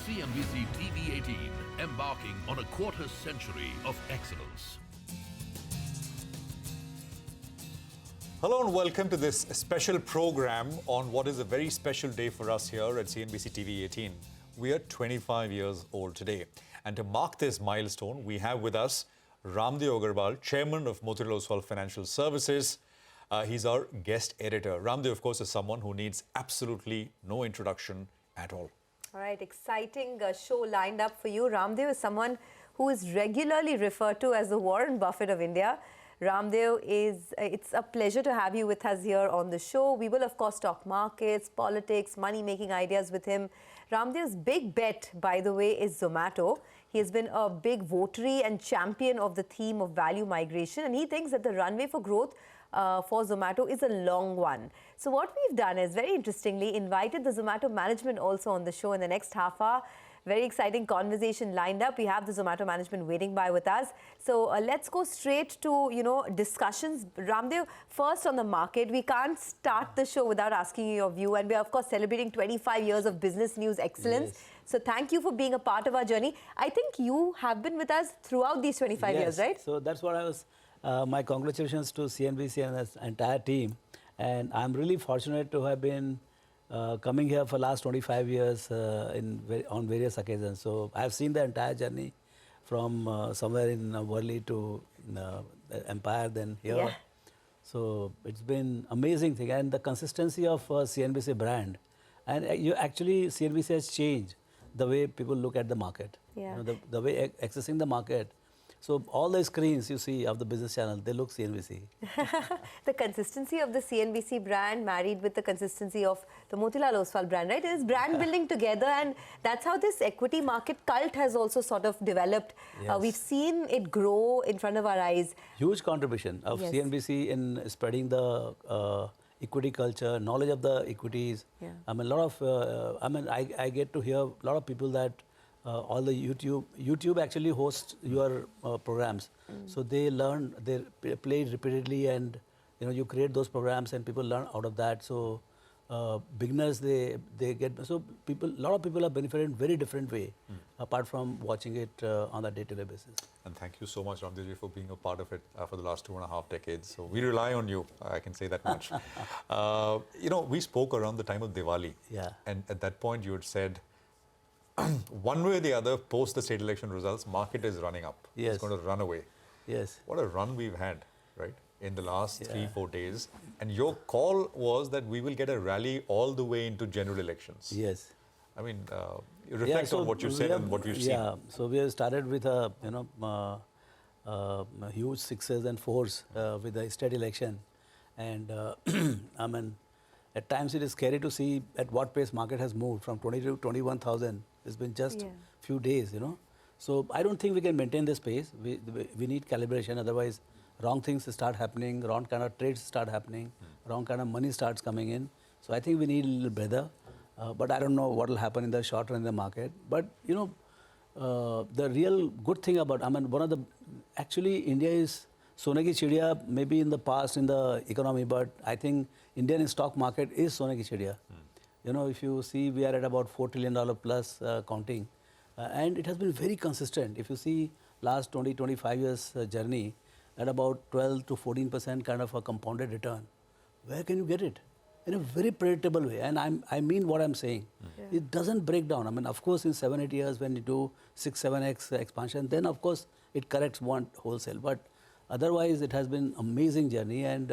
CNBC TV18, embarking on a quarter century of excellence. Hello and welcome to this special program on what is a very special day for us here at CNBC TV18. We are 25 years old today. And to mark this milestone, we have with us Raamdeo Agrawal, Chairman of Motilal Oswal Financial Services. He's our guest editor. Raamdeo, of course, is someone who needs absolutely no introduction at all. All right, exciting show lined up for you. Raamdeo is someone who is regularly referred to as the Warren Buffett of India. Raamdeo, it's a pleasure to have you with us here on the show. We will, of course, talk markets, politics, money-making ideas with him. Raamdeo's big bet, by the way, is Zomato. He has been a big votary and champion of the theme of value migration, and he thinks that the runway for growth for Zomato is a long one. So what we've done is, very interestingly, invited the Zomato management also on the show in the next half hour. Very exciting conversation lined up. We have the Zomato management waiting by with us. So let's go straight to, discussions. Raamdeo, first on the market, we can't start the show without asking you your view. And we are, of course, celebrating 25 years of business news excellence. Yes. So thank you for being a part of our journey. I think you have been with us throughout these 25 years, right? So that's what I was, my congratulations to CNBC and the entire team. And I'm really fortunate to have been coming here for last 25 years on various occasions. So I've seen the entire journey from somewhere in Worli to Empire, then here. Yeah. So it's been amazing thing, and the consistency of CNBC brand, and CNBC has changed the way people look at the market. Yeah. The way accessing the market. So all the screens you see of the business channel, they look CNBC. The consistency of the CNBC brand married with the consistency of the Motilal Oswal brand, right? It is brand building together, and that's how this equity market cult has also sort of developed. Yes. We've seen it grow in front of our eyes. Huge contribution of CNBC in spreading the equity culture, knowledge of the equities. Yeah. I mean, a lot of, I get to hear a lot of people that all the YouTube actually hosts your programs. So they learn, they play repeatedly, and you create those programs and people learn out of that. So beginners, they get, so a lot of people are benefited in very different way apart from watching it on a day-to-day basis. And thank you so much, Raamdeo, for being a part of it for the last 2.5 decades. So we rely on you, I can say that much. We spoke around the time of Diwali. Yeah. And at that point you had said, one way or the other, post the state election results, market is running up. Yes. It's going to run away. Yes. What a run we've had, right, in the last 3-4 days. And your call was that we will get a rally all the way into general elections. Yes. I mean, reflect on what you said and what we've seen. Yeah, so we have started with a, huge 6s and 4s with the state election. And I mean, at times it is scary to see at what pace market has moved from 20 to 21,000. It's been just few days, So I don't think we can maintain this pace. We need calibration, otherwise wrong things start happening, wrong kind of trades start happening, wrong kind of money starts coming in. So I think we need a little breather. But I don't know what will happen in the short run in the market. But, the real good thing about, actually India is Sone Ki Chidiya, maybe in the past in the economy, but I think Indian stock market is Sone Ki Chidiya. If you see, we are at about $4 trillion plus counting. And it has been very consistent. If you see last 20-25 years journey, at about 12 to 14% kind of a compounded return. Where can you get it? In a very predictable way. And I mean what I'm saying. Yeah. It doesn't break down. Of course, in 7-8 years, when you do 6-7x expansion, then of course it corrects one wholesale. But otherwise, it has been amazing journey. And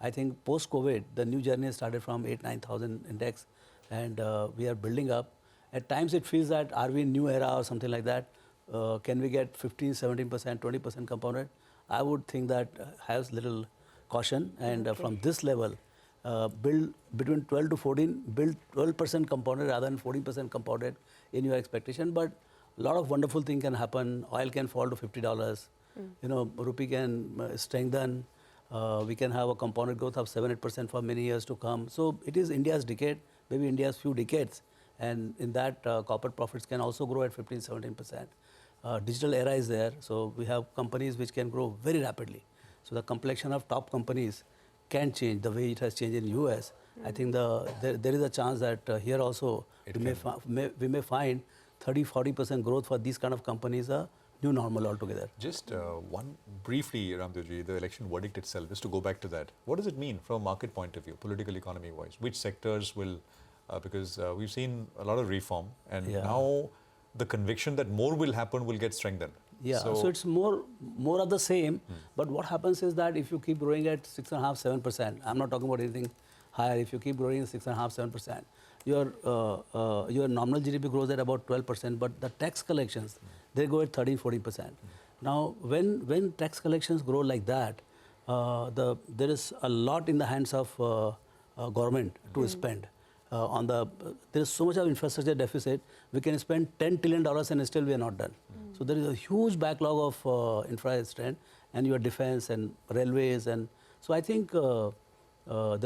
I think post-COVID, the new journey started from 8-9,000 index. And we are building up. At times it feels that are we in new era or something like that? Can we get 15, 17%, 20% compounded? I would think that has little caution. And from this level, build between 12 to 14, build 12% compounded rather than 14% compounded in your expectation. But a lot of wonderful things can happen. Oil can fall to $50. Rupee can strengthen. We can have a compounded growth of 7-8% for many years to come. So it is India's decade, maybe India's few decades. And in that, corporate profits can also grow at 15-17%. Digital era is there. So we have companies which can grow very rapidly. So the complexion of top companies can change the way it has changed in US. I think there is a chance that here also we may find 30-40% growth for these kind of companies are new normal altogether. Just one briefly, Raamdeo, the election verdict itself, just to go back to that. What does it mean from a market point of view, political economy wise? Which sectors will, because we've seen a lot of reform and now the conviction that more will happen will get strengthened. Yeah, so it's more of the same. But what happens is that if you keep growing at 6.5-7%, I'm not talking about anything higher. If you keep growing at 6.5-7%, your nominal GDP grows at about 12%, but the tax collections they go at 13-14%. Now, when tax collections grow like that, there is a lot in the hands of government to spend. There is so much of infrastructure deficit. We can spend $10 trillion and still we are not done. So there is a huge backlog of infrastructure and your defense and railways, and so I think the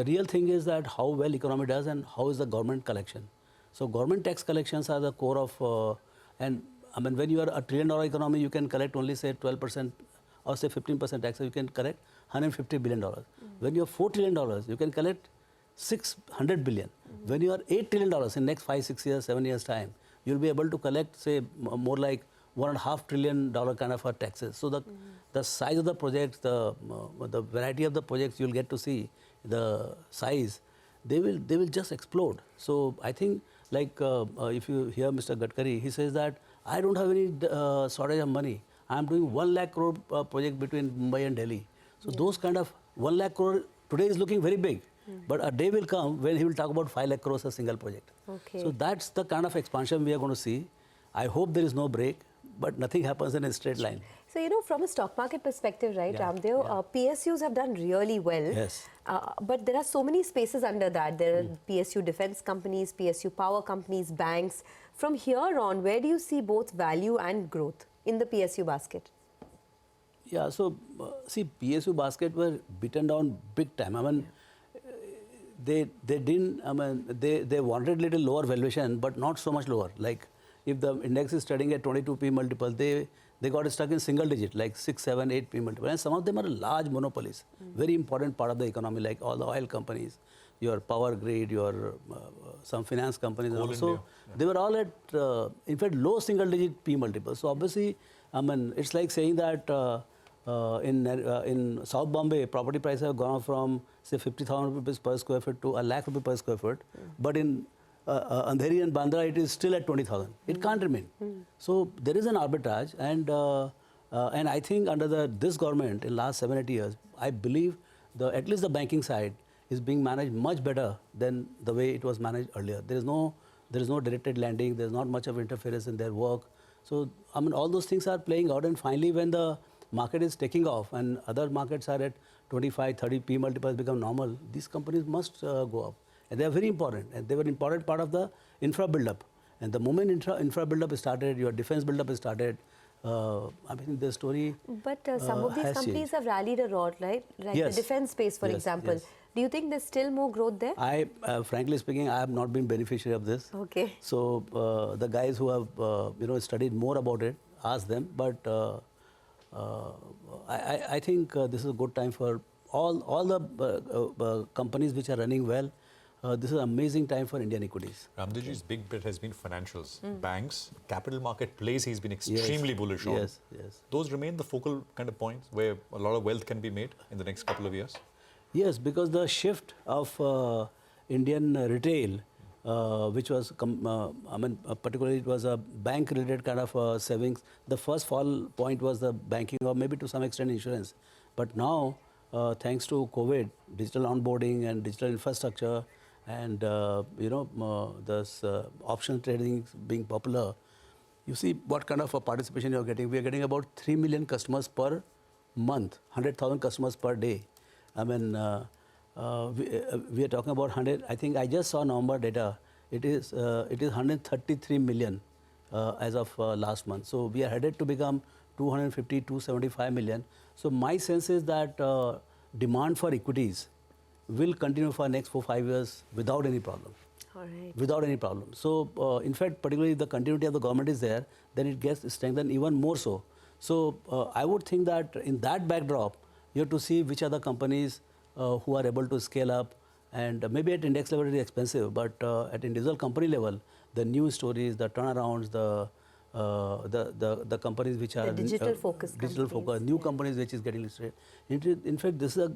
real thing is that how well economy does and how is the government collection. So government tax collections are the core of and I mean when you are a $1 trillion economy, you can collect only say 12% or say 15% taxes. You can collect $150 billion. When you have $4 trillion, you can collect $600 billion. When you are $8 trillion in next 5, 6 years, 7 years time, you'll be able to collect say more like $1.5 trillion kind of taxes. So the size of the projects, the variety of the projects you'll get to see, the size, they will just explode. So I think like if you hear Mr. Gadkari, he says that I don't have any shortage of money. I am doing 1 lakh crore project between Mumbai and Delhi. So those kind of 1 lakh crore today is looking very big. But a day will come when he will talk about 5 lakh crores a single project. Okay. So that's the kind of expansion we are going to see. I hope there is no break, but nothing happens in a straight line. So, you know, from a stock market perspective, right, Raamdeo, PSUs have done really well. Yes. But there are so many spaces under that. There are PSU defense companies, PSU power companies, banks. From here on, where do you see both value and growth in the PSU basket? Yeah, so see, PSU basket were beaten down big time. I mean, they didn't, I mean, they wanted little lower valuation, but not so much lower. Like if the index is trading at 22 P multiple, they got stuck in single digit, like 6, 7, 8 P multiple. And some of them are large monopolies, very important part of the economy, like all the oil companies, your power grid, your some finance companies. And also, they were all at, in fact, low single digit P multiples. So obviously, I mean, it's like saying that in South Bombay, property prices have gone from say 50,000 rupees per square foot to 1 lakh rupees per square foot. But in Andheri and Bandra, it is still at 20,000. It can't remain. So there is an arbitrage, and I think under this government in last 7-8 years, I believe at least the banking side is being managed much better than the way it was managed earlier. There is no directed lending. There is not much of interference in their work. So I mean, all those things are playing out, and finally, when the market is taking off and other markets are at 25, 30 P multiples become normal, these companies must go up. And they are very important. And they were an important part of the infra build-up. And the moment infra build-up started, your defense build-up started, I mean, the story But some of these companies have rallied a lot, right? Like the defense space, for example. Yes. Do you think there's still more growth there? Frankly speaking, I have not been beneficiary of this. Okay. So the guys who have studied more about it, ask them. But I think this is a good time for all the companies which are running well. This is an amazing time for Indian equities. Raamdeoji's big bet has been financials, banks, capital market plays he's been extremely bullish on. Yes. Those remain the focal kind of points where a lot of wealth can be made in the next couple of years? Yes, because the shift of Indian retail, which was, particularly it was a bank-related kind of savings. The first fall point was the banking or maybe to some extent insurance. But now, thanks to COVID, digital onboarding and digital infrastructure and, this option trading being popular, you see what kind of a participation you're getting. We are getting about 3 million customers per month, 100,000 customers per day. I mean, we are talking about 100. I think I just saw November data. It is 133 million as of last month. So we are headed to become 250, 275 million. So my sense is that demand for equities will continue for next 4-5 years without any problem. All right. Without any problem. So in fact, particularly if the continuity of the government is there, then it gets strengthened even more so. So I would think that in that backdrop, you have to see which are the companies who are able to scale up, and maybe at index level it is expensive, but at individual company level, the new stories, the turnarounds, the companies which are digital focused digital companies, focus, new companies which is getting listed. In fact, this is a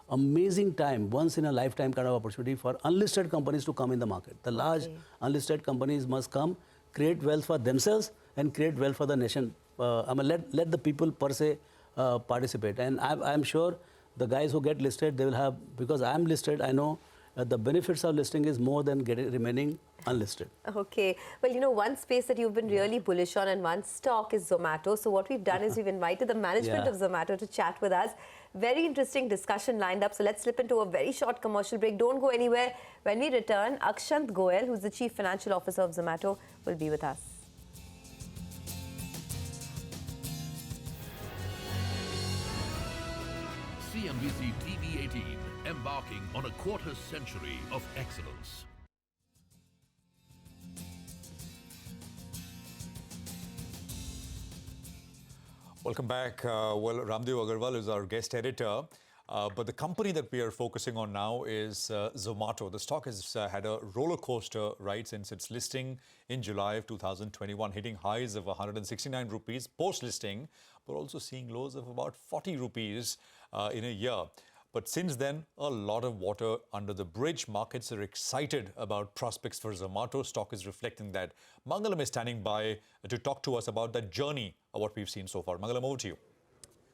amazing time, once in a lifetime kind of opportunity for unlisted companies to come in the market. The large unlisted companies must come, create wealth for themselves and create wealth for the nation. I mean, let the people per se participate. And I'm sure the guys who get listed, they will have, because I'm listed, I know the benefits of listing is more than remaining unlisted. Okay. Well, you know, one space that you've been really bullish on and one stock is Zomato. So what we've done is we've invited the management of Zomato to chat with us. Very interesting discussion lined up. So let's slip into a very short commercial break. Don't go anywhere. When we return, Akshant Goyal, who's the Chief Financial Officer of Zomato, will be with us. CNBC-TV18, embarking on a quarter-century of excellence. Welcome back. Well, Raamdeo Agrawal is our guest editor. But the company that we are focusing on now is Zomato. The stock has had a roller coaster ride since its listing in July of 2021, hitting highs of 169 rupees post-listing, but also seeing lows of about 40 rupees in a year. But since then, a lot of water under the bridge. Markets are excited about prospects for Zomato. Stock is reflecting that. Mangalam is standing by to talk to us about that journey of what we've seen so far. Mangalam, over to you.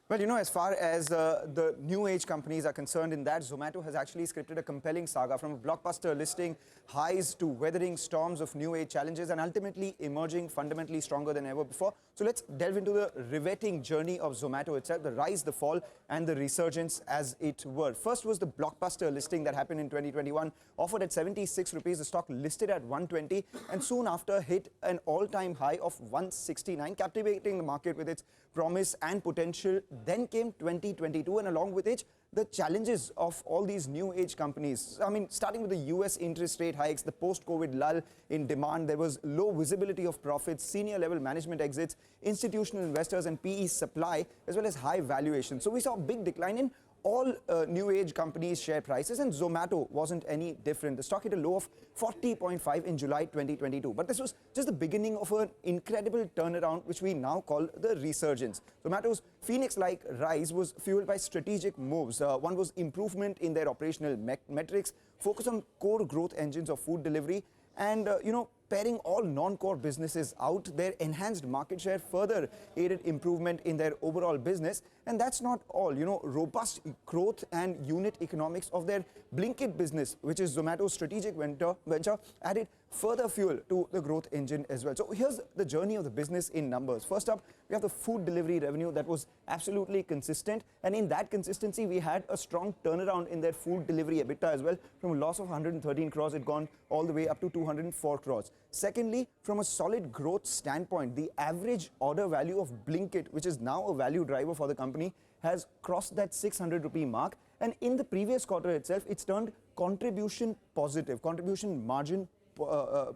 Well, you know, as far as the new age companies are concerned, in that Zomato has actually scripted a compelling saga from a blockbuster listing highs to weathering storms of new age challenges and ultimately emerging fundamentally stronger than ever before. So let's delve into the riveting journey of Zomato itself, the rise, the fall and the resurgence as it were. First was the blockbuster listing that happened in 2021, offered at 76 rupees, the stock listed at 120 and soon after hit an all-time high of 169, captivating the market with its promise and potential. Then came 2022 and along with it, the challenges of all these new age companies. I mean, starting with the US interest rate hikes, the post-COVID lull in demand, there was low visibility of profits, senior level management exits, institutional investors and PE supply, as well as high valuation. So we saw a big decline in all new age companies' share prices, and Zomato wasn't any different. The stock hit a low of 40.5 in July 2022. But this was just the beginning of an incredible turnaround, which we now call the resurgence. Zomato's Phoenix-like rise was fueled by strategic moves. One was improvement in their operational metrics, focus on core growth engines of food delivery, and paring all non-core businesses out. Their enhanced market share further aided improvement in their overall business. And that's not all. Robust growth and unit economics of their Blinkit business, which is Zomato's strategic venture, added further fuel to the growth engine as well. So here's the journey of the business in numbers. First up, we have the food delivery revenue that was absolutely consistent. And in that consistency, we had a strong turnaround in their food delivery EBITDA as well. From a loss of 113 crores, it gone all the way up to 204 crores. Secondly, from a solid growth standpoint, the average order value of Blinkit, which is now a value driver for the company, has crossed that 600 rupee mark. And in the previous quarter itself, it's turned contribution positive, contribution margin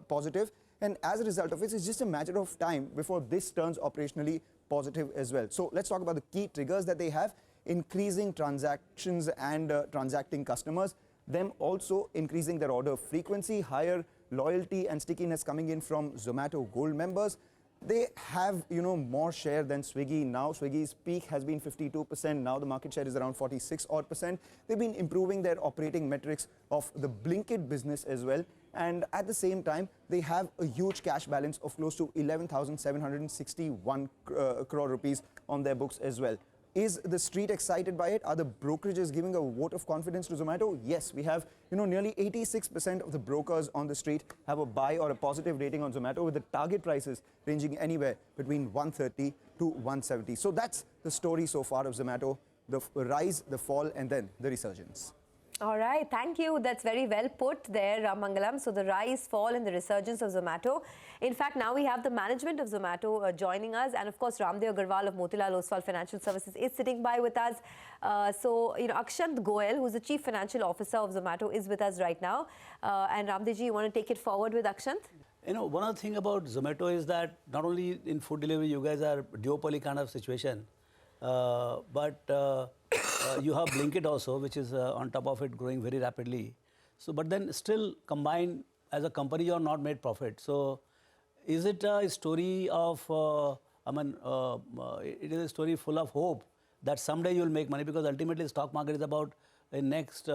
positive. And as a result of it, it's just a matter of time before this turns operationally positive as well. So let's talk about the key triggers that they have: increasing transactions and transacting customers, them also increasing their order frequency, higher loyalty and stickiness coming in from Zomato Gold members. They have, more share than Swiggy now. Swiggy's peak has been 52%. Now the market share is around 46%. They've been improving their operating metrics of the Blinkit business as well. And at the same time, they have a huge cash balance of close to 11,761 crore rupees on their books as well. Is the street excited by it? Are the brokerages giving a vote of confidence to Zomato? Yes, we have, nearly 86% of the brokers on the street have a buy or a positive rating on Zomato, with the target prices ranging anywhere between 130 to 170. So that's the story so far of Zomato: the rise, the fall, and then the resurgence. All right, thank you. That's very well put there, Mangalam. So the rise, fall and the resurgence of Zomato. In fact, now we have the management of Zomato joining us, and of course Raamdeo Agrawal of Motilal Oswal Financial Services is sitting by with us. Akshant Goyal, who's the Chief Financial Officer of Zomato, is with us right now. And Raamdeoji, you want to take it forward with Akshant? One other thing about Zomato is that not only in food delivery, you guys are duopoly kind of situation, but you have Blinkit also, which is on top of it growing very rapidly. So, but then still combined as a company, you are not made profit. So, is it a story of, it is a story full of hope that someday you will make money, because ultimately the stock market is about a next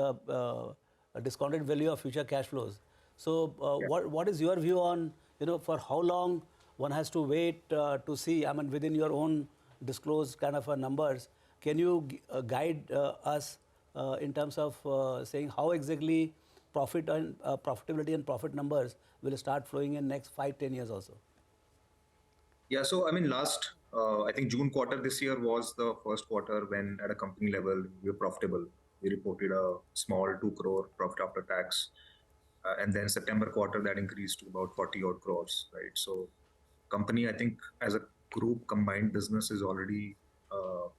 discounted value of future cash flows. So, what is your view on, for how long one has to wait to see, within your own disclosed kind of numbers, can you guide us in terms of saying how exactly profit and profitability and profit numbers will start flowing in next 5-10 years also? Yeah, so last, I think June quarter this year was the first quarter when at a company level we were profitable. We reported a small 2 crore profit after tax. And then September quarter that increased to about 40 odd crores, right? So company, I think as a group combined business is already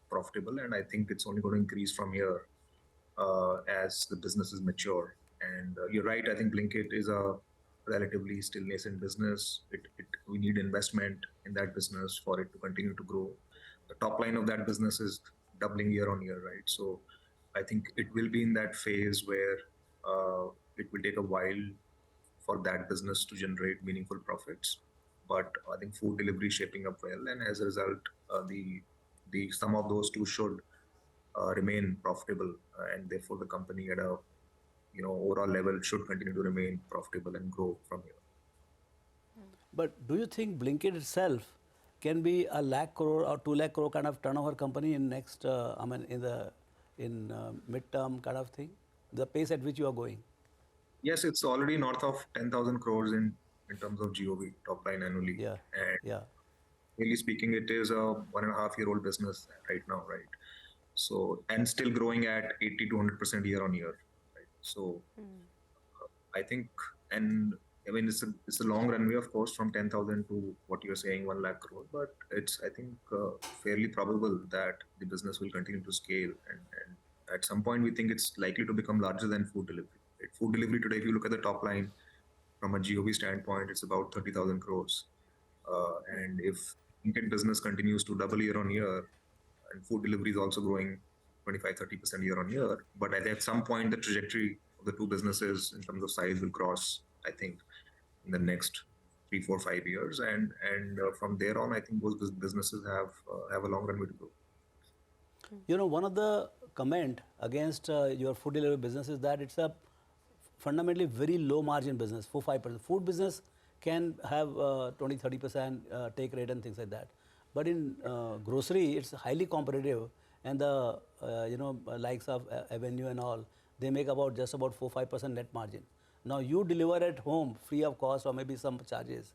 profitable, and I think it's only going to increase from here as the businesses mature. And you're right, I think Blinkit is a relatively still nascent business. We need investment in that business for it to continue to grow. The top line of that business is doubling year on year, right? So I think it will be in that phase where it will take a while for that business to generate meaningful profits. But I think food delivery is shaping up well, and as a result, the sum of those two should remain profitable, and therefore the company at a overall level should continue to remain profitable and grow from here. But do you think Blinkit itself can be a lakh crore or 2 lakh crore kind of turnover company in next, in midterm kind of thing? The pace at which you are going? Yes, it's already north of 10,000 crores in terms of GOV, top line annually. Yeah. And yeah. really speaking, it is a 1.5-year-old business right now, right? So, and still growing at 80 to 100% year on year. Right? So, I think, and it's a long runway, of course, from 10,000 to what you're saying, 1 lakh crore, but it's, I think, fairly probable that the business will continue to scale. And at some point, we think it's likely to become larger than food delivery. Right? Food delivery today, if you look at the top line, from a GOV standpoint, it's about 30,000 crores. And if Blinkit business continues to double year on year, and food delivery is also growing 25-30% year on year, but at some point, the trajectory of the two businesses in terms of size will cross, I think, in the next 3, 4, 5 years. And from there on, I think both businesses have a long runway to go. One of the comment against your food delivery business is that it's a fundamentally very low margin business, 4-5%. Food business can have 20-30% take rate and things like that. But in grocery, it's highly competitive, and the likes of Avenue and all, they make just about 4-5% net margin. Now you deliver at home free of cost or maybe some charges.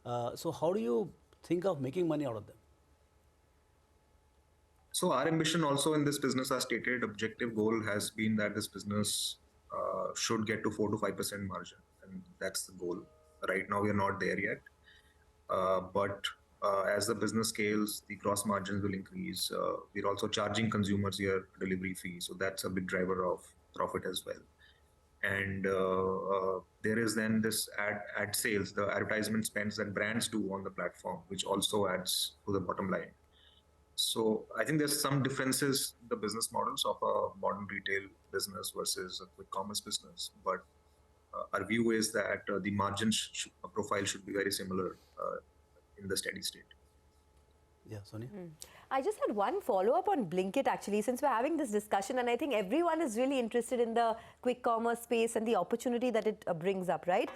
So how do you think of making money out of them? So our ambition also in this business, our stated objective goal has been that this business should get to 4-5% margin, and that's the goal. Right now we are not there yet, but as the business scales, the gross margins will increase. We're also charging consumers here delivery fee, so that's a big driver of profit as well. And there is then this ad sales, the advertisement spends that brands do on the platform, which also adds to the bottom line. So I think there's some differences in the business models of a modern retail business versus a quick commerce business. But our view is that the margin profile should be very similar in the steady state. Yeah, Sonia? I just had one follow-up on Blinkit actually, since we're having this discussion, and I think everyone is really interested in the quick commerce space and the opportunity that it brings up, right?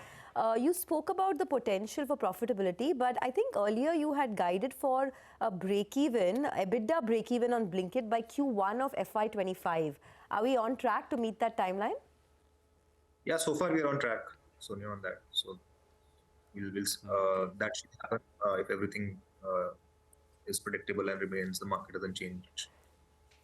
You spoke about the potential for profitability, but I think earlier you had guided for a break-even, EBITDA break-even on Blinkit by Q1 of FY25. Are we on track to meet that timeline? Yeah, so far we're on track, Sonia, on that. So that should happen if everything is predictable and remains, the market doesn't change.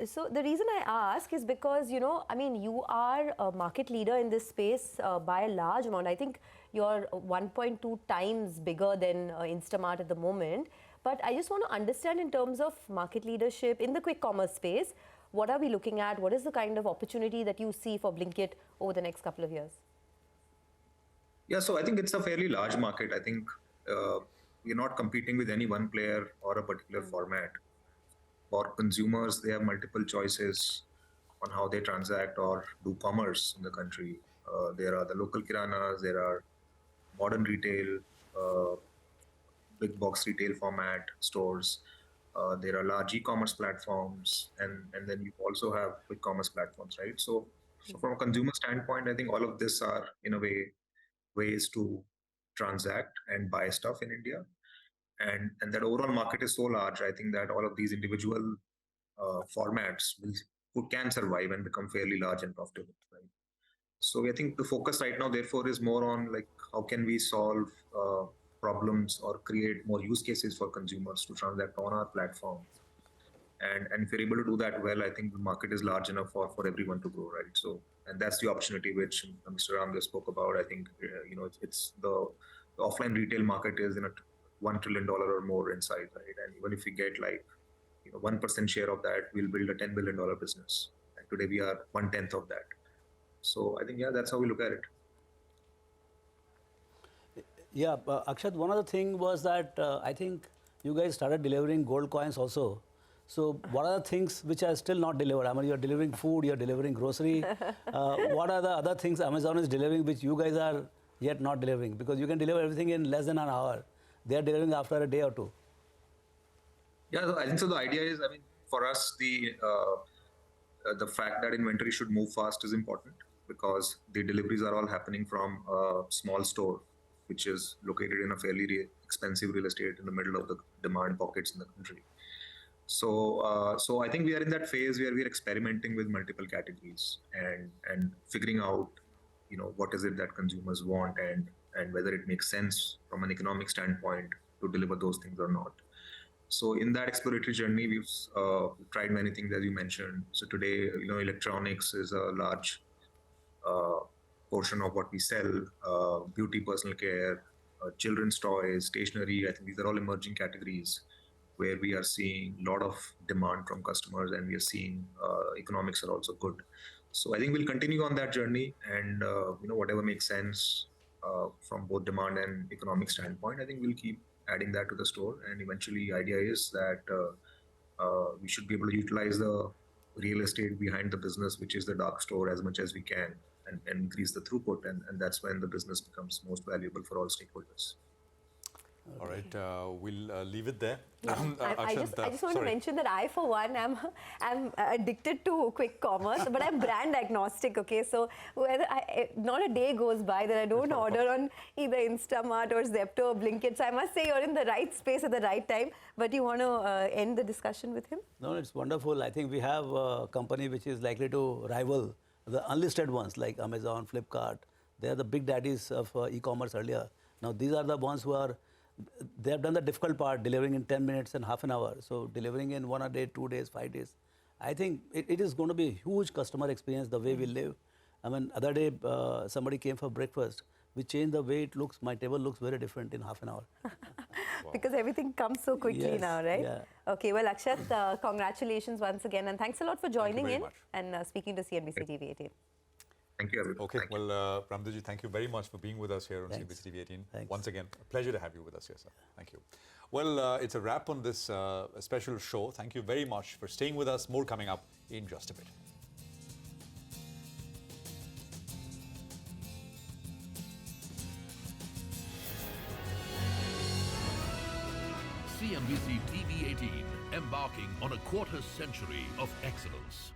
So the reason I ask is because, you are a market leader in this space by a large amount. I think you're 1.2 times bigger than Instamart at the moment. But I just want to understand in terms of market leadership in the quick commerce space, what are we looking at? What is the kind of opportunity that you see for Blinkit over the next couple of years? Yeah, so I think it's a fairly large market. I think we're not competing with any one player or a particular format. For consumers, they have multiple choices on how they transact or do commerce in the country. There are the local kiranas, there are modern retail, big box retail format stores. There are large e-commerce platforms, and then you also have quick commerce platforms, right? So from a consumer standpoint, I think all of this are in a way ways to transact and buy stuff in India, and that overall market is so large. I think that all of these individual formats can survive and become fairly large and profitable, right? So I think the focus right now, therefore, is more on like how can we solve problems or create more use cases for consumers to transact on our platform. And if you're able to do that well, I think the market is large enough for everyone to grow, right? So, and that's the opportunity which Mr. Raamdeo spoke about. I think it's the offline retail market is in a $1 trillion or more in size, right? And even if we get like 1% share of that, we'll build a $10 billion business. And today we are 1/10 of that. So I think that's how we look at it. Yeah, Akshat, one other thing was that I think you guys started delivering gold coins also. So what are the things which are still not delivered? I mean, you're delivering food, you're delivering grocery. What are the other things Amazon is delivering which you guys are yet not delivering? Because you can deliver everything in less than an hour. They are delivering after a day or two. Yeah, I think so. The idea is, I mean, for us, the fact that inventory should move fast is important because the deliveries are all happening from a small store, which is located in a fairly expensive real estate in the middle of the demand pockets in the country. So I think we are in that phase where we are experimenting with multiple categories and figuring out, what is it that consumers want and whether it makes sense from an economic standpoint to deliver those things or not. So in that exploratory journey, we've tried many things, as you mentioned. So today, electronics is a large portion of what we sell, beauty, personal care, children's toys, stationery. I think these are all emerging categories where we are seeing a lot of demand from customers, and we are seeing economics are also good. So I think we'll continue on that journey, and whatever makes sense from both demand and economic standpoint, I think we'll keep adding that to the store. And eventually, idea is that we should be able to utilize the real estate behind the business, which is the dark store, as much as we can, and increase the throughput, and that's when the business becomes most valuable for all stakeholders. All right, we'll leave it there. I just want to mention that I, for one, am addicted to quick commerce, but I'm brand agnostic. Okay, so not a day goes by that I don't order on either Instamart or Zepto or Blinkit. So I must say you're in the right space at the right time. But you want to end the discussion with him? No, it's wonderful. I think we have a company which is likely to rival the unlisted ones like Amazon, Flipkart. They are the big daddies of e-commerce earlier. Now these are the ones who are. They have done the difficult part, delivering in 10 minutes and half an hour. So delivering in 1 day, 2 days, 5 days. I think it is going to be a huge customer experience, the way we live. I mean, other day, somebody came for breakfast. We changed the way it looks. My table looks very different in half an hour. Because everything comes so quickly now, right? Yeah. Okay, well, Akshat, congratulations once again. And thanks a lot for joining in much. and speaking to CNBC-TV18. Thank you, everyone. Okay, Thank you. well, Raamdeo, thank you very much for being with us here on Thanks. CNBC-TV18. Thanks. Once again, a pleasure to have you with us here, sir. Thank you. Well, it's a wrap on this special show. Thank you very much for staying with us. More coming up in just a bit. CNBC-TV18, embarking on a quarter century of excellence.